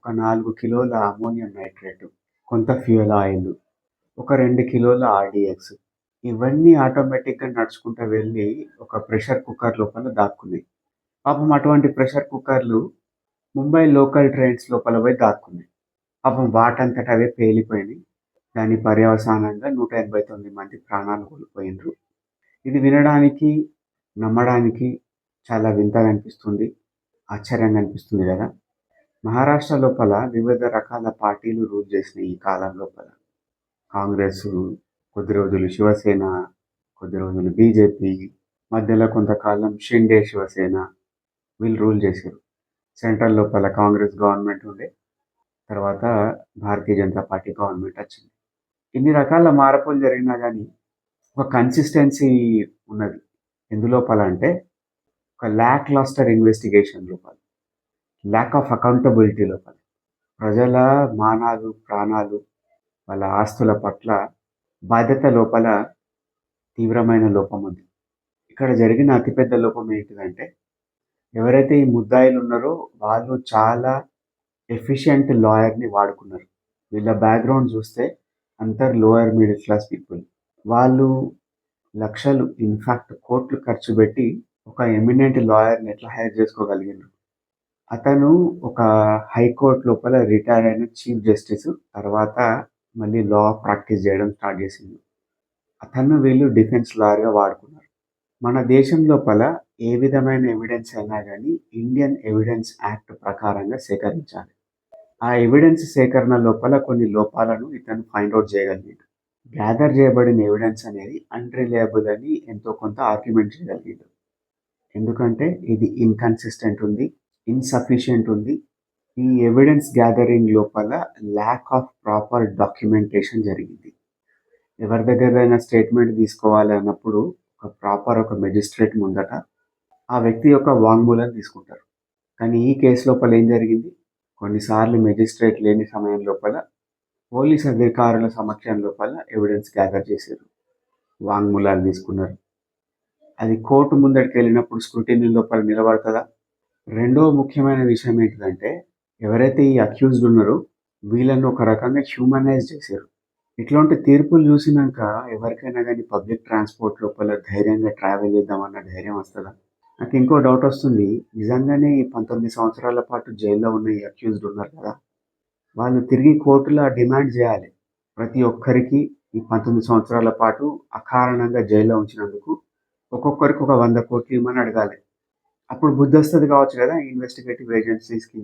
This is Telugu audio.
ఒక 4 కిలోల అమ్మోనియం నైట్రేట్, కొంత ఫ్యూయల్ ఆయిల్, ఒక 2 కిలోల ఆర్‌డీఎక్స్ ఇవన్నీ ఆటోమేటిక్‌గా నడుచుకుంటా వెళ్ళి ఒక ప్రెషర్ కుక్కర్ లోపల దాక్కున్నాయి. పాపం అటువంటి ప్రెషర్ కుక్కర్‌లు ముంబై లోకల్ ట్రైన్స్ లోపల పోయి దాక్కున్నాయి. పాపం వాటంతట అవే పేలిపోయినాయి. దాని పర్యవసానంగా 189 మంది ప్రాణాలు కోల్పోయిండ్రు. ఇది వినడానికి, నమ్మడానికి చాలా వింతగా అనిపిస్తుంది. ఆశ్చర్యంగా అనిపిస్తుంది గదా! మహారాష్ట్ర లోపల వివిధ రకాల పార్టీలు రూల్ చేసినాయి ఈ కాలం లోపల. కాంగ్రెసు, కొద్ది రోజులు శివసేన, కొద్ది రోజులు బీజేపీ, మధ్యలో కొంతకాలం షిండే శివసేన వీళ్ళు రూల్ చేసిర్రు. సెంట్రల్ లోపల కాంగ్రెస్ గవర్నమెంట్ ఉండే. తర్వాత భారతీయ జనతా పార్టీ గవర్నమెంట్ వచ్చింది. ఇన్ని రకాల మార్పులు జరిగినా గానీ ఒక కన్సిస్టెన్సీ ఉన్నది. ఎందులోపల అంటే ఒక ల్యాక్ లస్టర్ ఇన్వెస్టిగేషన్ లోపల, ల్యాక్ ఆఫ్ అకౌంటబిలిటీ లోపల, ప్రజల మానాలు, ప్రాణాలు, వాళ్ళ ఆస్తుల పట్ల బాధ్యత లోపల తీవ్రమైన లోపం ఉంది. ఇక్కడ జరిగిన అతిపెద్ద లోపం ఏంటిదంటే ఎవరైతే ఈ ముద్దాయిలు ఉన్నారో వాళ్ళు చాలా ఎఫిషియంట్ లాయర్‌ని వాడుకున్నారు. వీళ్ళ బ్యాక్‌గ్రౌండ్ చూస్తే అందరు లోయర్ మిడిల్ క్లాస్ పీపుల్. వాళ్ళు లక్షలు ఇన్‌ఫాక్ట్ కోట్లు ఖర్చు పెట్టి ఒక ఎమినెంట్ లాయర్‌ని ఎట్లా హైర్ చేసుకోగలిగిండ్రు. అతను ఒక హైకోర్ట్ లోపల రిటైర్ అయిన చీఫ్ జస్టిస్. తర్వాత మళ్ళీ లా ప్రాక్టీస్ చేయడం స్టార్ట్ చేసిండు. అతను వీళ్ళు డిఫెన్స్ లాయర్‌గా వాడుకున్నారు. మన దేశం లోపల ఏ విధమైన ఎవిడెన్స్ అయినా గానీ ఇండియన్ ఎవిడెన్స్ యాక్ట్ ప్రకారంగా సేకరించాలి. ఆ ఎవిడెన్స్ సేకరణ లోపల కొన్ని లోపాలను ఇతను ఫైండ్ ఔట్ చేయగలిగిండు. గ్యాదర్ చేయబడిన ఎవిడెన్స్ అనేది అన్‌రిలయబుల్ అని ఎంతో కొంత ఆర్గ్యుమెంట్ చేయగలిగిండు. ఎందుకంటే ఇది ఇన్‌కన్సిస్టెంట్ ఉంది, ఇన్‌సఫిషియెంట్ ఉంది. ఈ ఎవిడెన్స్ గ్యాదరింగ్ లోపల ల్యాక్ ఆఫ్ ప్రాపర్ డాక్యుమెంటేషన్ జరిగింది. ఎవరి దగ్గరైనా స్టేట్మెంట్ తీసుకోవాలి అన్నప్పుడు ఒక మెజిస్ట్రేట్ ముందట ఆ వ్యక్తి యొక్క వాంగ్మూలం తీసుకుంటారు. కానీ ఈ కేసు లోపల ఏం జరిగింది? కొన్నిసార్లు మెజిస్ట్రేట్ లేని సమయం లోపల పోలీస్ అధికారుల సమక్షం లోపల ఎవిడెన్స్ గ్యాదర్ చేశారు, వాంగ్మూలాలు తీసుకున్నారు. అది కోర్టు ముందటికి వెళ్ళినప్పుడు స్క్రూటినీ లోపల నిలబడుతుందా? రెండో ముఖ్యమైన విషయం ఏంటిదంటే ఎవరైతే ఈ అక్యూజ్డ్ ఉన్నారో వీళ్ళని ఒక రకంగా హ్యూమనైజ్ చేశారు. ఇట్లాంటి తీర్పులు చూసినాక ఎవరికైనా కానీ పబ్లిక్ ట్రాన్స్పోర్ట్ లోపల ధైర్యంగా ట్రావెల్ చేద్దామన్న ధైర్యం వస్తుందా? నాకు ఇంకో డౌట్ వస్తుంది. నిజంగానే ఈ 19 సంవత్సరాల పాటు జైల్లో ఉన్న ఈ అక్యూజ్డ్ ఉన్నారు కదా, వాళ్ళు తిరిగి కోర్టులో డిమాండ్ చేయాలి. ప్రతి ఒక్కరికి ఈ 19 సంవత్సరాల పాటు అకారణంగా జైల్లో ఉంచినందుకు ఒక్కొక్కరికి ఒక 100 కోట్లు ఇవ్వమని అడగాలి. అప్పుడు బుద్ధి వస్తుంది కావచ్చు కదా ఇన్వెస్టిగేటివ్ ఏజెన్సీస్కి.